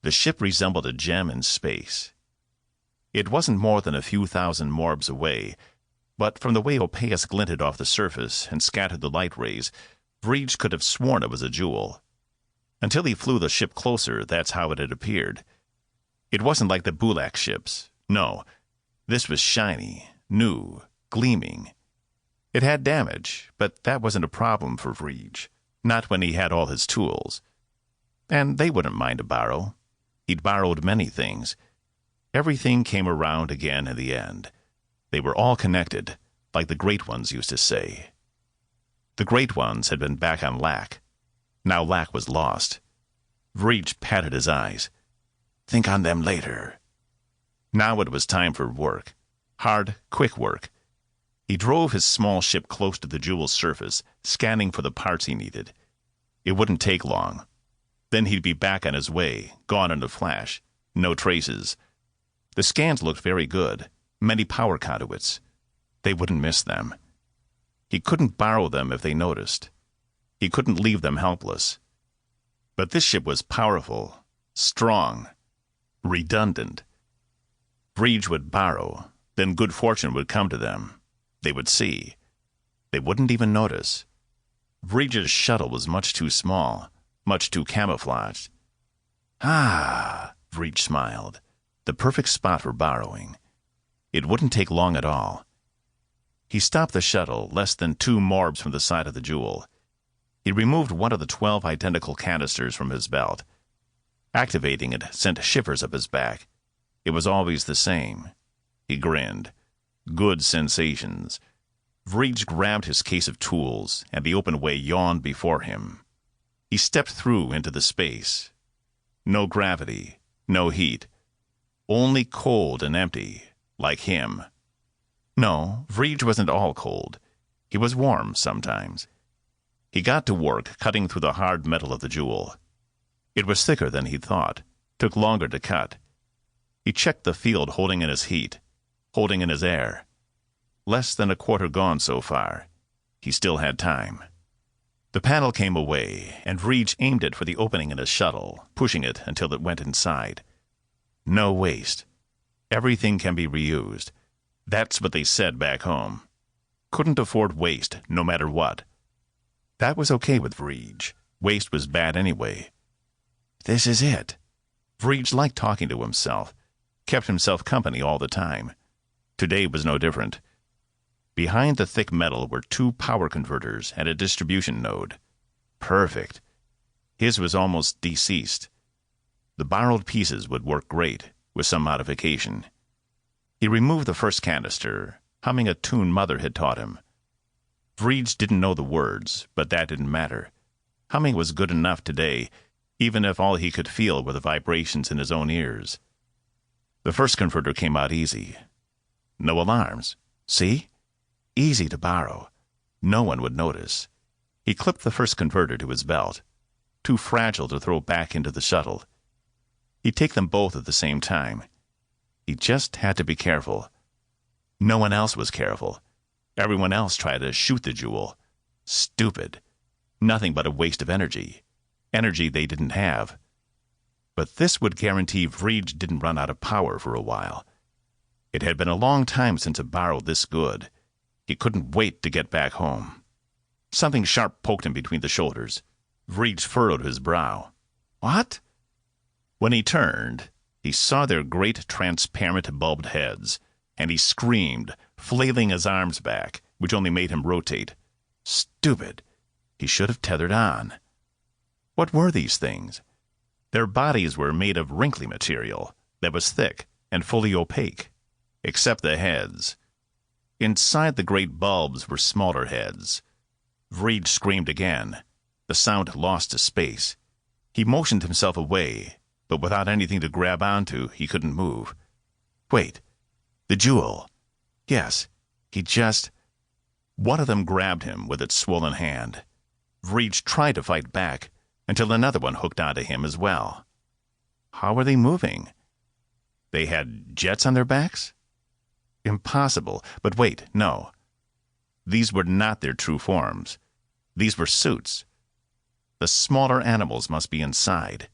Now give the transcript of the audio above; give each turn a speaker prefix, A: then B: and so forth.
A: The ship resembled a gem in space. It wasn't more than a few thousand morbs away, but from the way Opais glinted off the surface and scattered the light rays, Vrij could have sworn it was a jewel. Until he flew the ship closer, that's how it had appeared. It wasn't like the Bulak ships. No, this was shiny, new, gleaming. It had damage, but that wasn't a problem for Vrij, not when he had all his tools. And they wouldn't mind a borrow. He'd borrowed many things. Everything came around again in the end. They were all connected, like the Great Ones used to say. The Great Ones had been back on Lack. Now Lack was lost. Vrij patted his eyes. Think on them later. Now it was time for work. Hard, quick work. He drove his small ship close to the jewel's surface, scanning for the parts he needed. It wouldn't take long. Then he'd be back on his way, gone in a flash. No traces. The scans looked very good. Many power conduits. They wouldn't miss them. He couldn't borrow them if they noticed. He couldn't leave them helpless. But this ship was powerful, strong, redundant. Vrij would borrow, then good fortune would come to them. They would see. They wouldn't even notice. Vrij's shuttle was much too small, much too camouflaged. Ah, Vrij smiled. The perfect spot for borrowing. It wouldn't take long at all. He stopped the shuttle less than 2 morbs from the side of the jewel. He removed one of the 12 identical canisters from his belt. Activating it sent shivers up his back. It was always the same. He grinned. Good sensations. Vrij grabbed his case of tools, and the open way yawned before him. He stepped through into the space. No gravity, no heat. Only cold and empty, like him. No, Vrij wasn't all cold. He was warm sometimes. He got to work cutting through the hard metal of the jewel. It was thicker than he'd thought, took longer to cut. He checked the field holding in his heat, holding in his air. Less than a quarter gone so far. He still had time. The panel came away, and Vrij aimed it for the opening in his shuttle, pushing it until it went inside. No waste. Everything can be reused. That's what they said back home. Couldn't afford waste, no matter what. That was okay with Vrij. Waste was bad anyway. This is it. Vrij liked talking to himself, kept himself company all the time. Today was no different. Behind the thick metal were 2 power converters and a distribution node. Perfect. His was almost deceased. The borrowed pieces would work great, with some modification. He removed the first canister, humming a tune Mother had taught him. Vrij didn't know the words, but that didn't matter. Humming was good enough today, even if all he could feel were the vibrations in his own ears. The first converter came out easy. No alarms. See? Easy to borrow. No one would notice. He clipped the first converter to his belt. Too fragile to throw back into the shuttle. He'd take them both at the same time. He just had to be careful. No one else was careful. Everyone else tried to shoot the jewel. Stupid. Nothing but a waste of energy. Energy they didn't have. But this would guarantee Vrij didn't run out of power for a while. It had been a long time since a borrow this good. He couldn't wait to get back home. Something sharp poked him between the shoulders. Vrij furrowed his brow. What? When he turned, he saw their great transparent bulbed heads, and he screamed, flailing his arms back, which only made him rotate. Stupid. He should have tethered on. What were these things? Their bodies were made of wrinkly material that was thick and fully opaque, except the heads. Inside the great bulbs were smaller heads. Vrij screamed again. The sound lost to space. He motioned himself away, but without anything to grab onto, he couldn't move. Wait. The jewel. Yes, he just... One of them grabbed him with its swollen hand. Vrij tried to fight back, until another one hooked onto him as well. How were they moving? They had jets on their backs? Impossible. But wait, no. These were not their true forms. These were suits. The smaller animals must be inside.